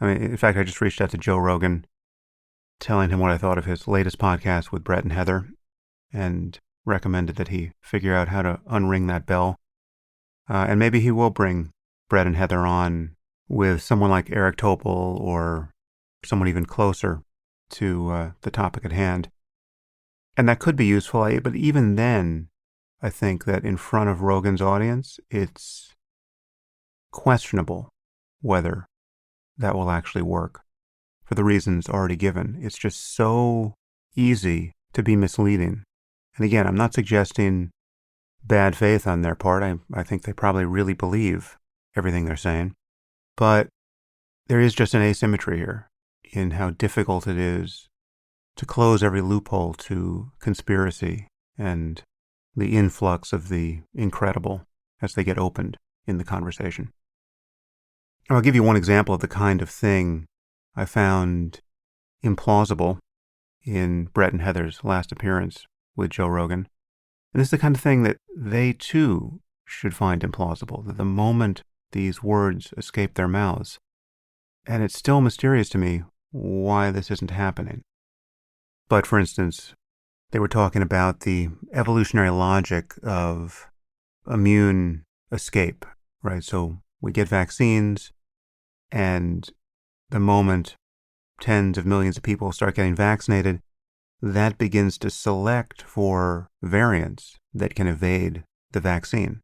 I mean, in fact, I just reached out to Joe Rogan, telling him what I thought of his latest podcast with Bret and Heather, and recommended that he figure out how to unring that bell. And maybe he will bring Bret and Heather on with someone like Eric Topol or someone even closer to the topic at hand. And that could be useful, but even then, I think that in front of Rogan's audience, it's questionable whether that will actually work for the reasons already given. It's just so easy to be misleading. And again, I'm not suggesting bad faith on their part. I think they probably really believe everything they're saying. But there is just an asymmetry here in how difficult it is to close every loophole to conspiracy and the influx of the incredible as they get opened in the conversation. I'll give you one example of the kind of thing I found implausible in Bret and Heather's last appearance with Joe Rogan. And this is the kind of thing that they too should find implausible, that the moment these words escape their mouths, and it's still mysterious to me why this isn't happening. But for instance, they were talking about the evolutionary logic of immune escape, right? So we get vaccines, and the moment tens of millions of people start getting vaccinated, that begins to select for variants that can evade the vaccine,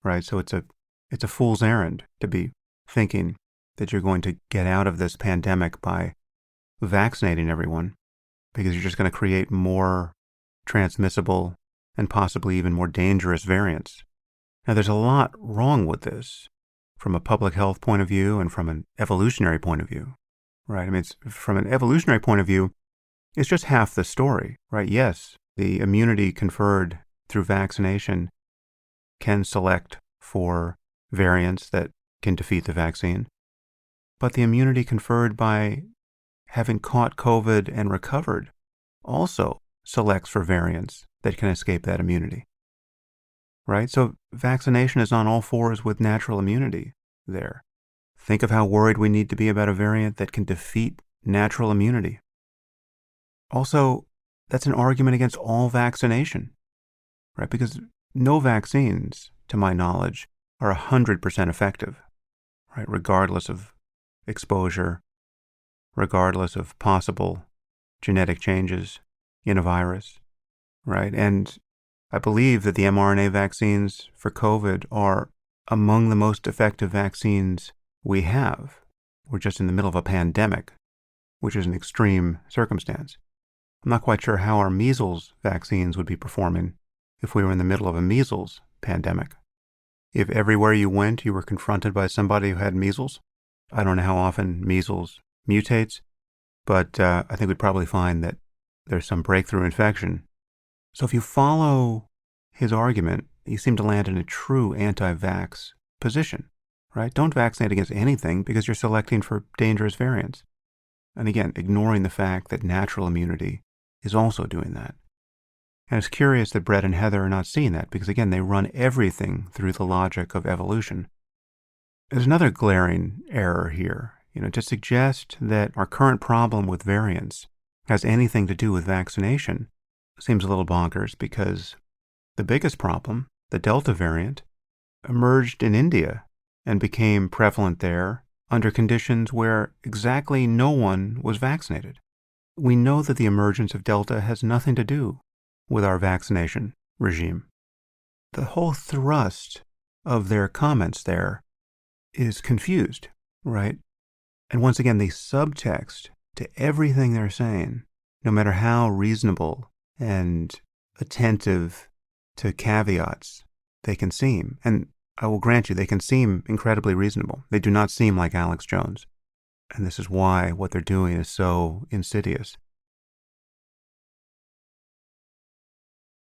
right? So it's a fool's errand to be thinking that you're going to get out of this pandemic by vaccinating everyone, because you're just going to create more transmissible and possibly even more dangerous variants. Now, there's a lot wrong with this from a public health point of view and from an evolutionary point of view, right? I mean, from an evolutionary point of view, it's just half the story, right? Yes, the immunity conferred through vaccination can select for variants that can defeat the vaccine, but the immunity conferred by having caught COVID and recovered also selects for variants that can escape that immunity, right? So vaccination is on all fours with natural immunity there. Think of how worried we need to be about a variant that can defeat natural immunity. Also, that's an argument against all vaccination, right? Because no vaccines, to my knowledge, are 100% effective, right? Regardless of exposure, regardless of possible genetic changes in a virus, right? And I believe that the mRNA vaccines for COVID are among the most effective vaccines we have. We're just in the middle of a pandemic, which is an extreme circumstance. I'm not quite sure how our measles vaccines would be performing if we were in the middle of a measles pandemic. If everywhere you went, you were confronted by somebody who had measles. I don't know how often measles mutates, but I think we'd probably find that there's some breakthrough infection. So if you follow his argument, you seem to land in a true anti-vax position, right? Don't vaccinate against anything because you're selecting for dangerous variants. And again, ignoring the fact that natural immunity is also doing that. And it's curious that Bret and Heather are not seeing that because, again, they run everything through the logic of evolution. There's another glaring error here, to suggest that our current problem with variants has anything to do with vaccination seems a little bonkers because the biggest problem, the Delta variant, emerged in India and became prevalent there under conditions where exactly no one was vaccinated. We know that the emergence of Delta has nothing to do with our vaccination regime. The whole thrust of their comments there is confused, right? And once again, the subtext to everything they're saying, no matter how reasonable and attentive to caveats they can seem, and I will grant you, they can seem incredibly reasonable. They do not seem like Alex Jones. And this is why what they're doing is so insidious.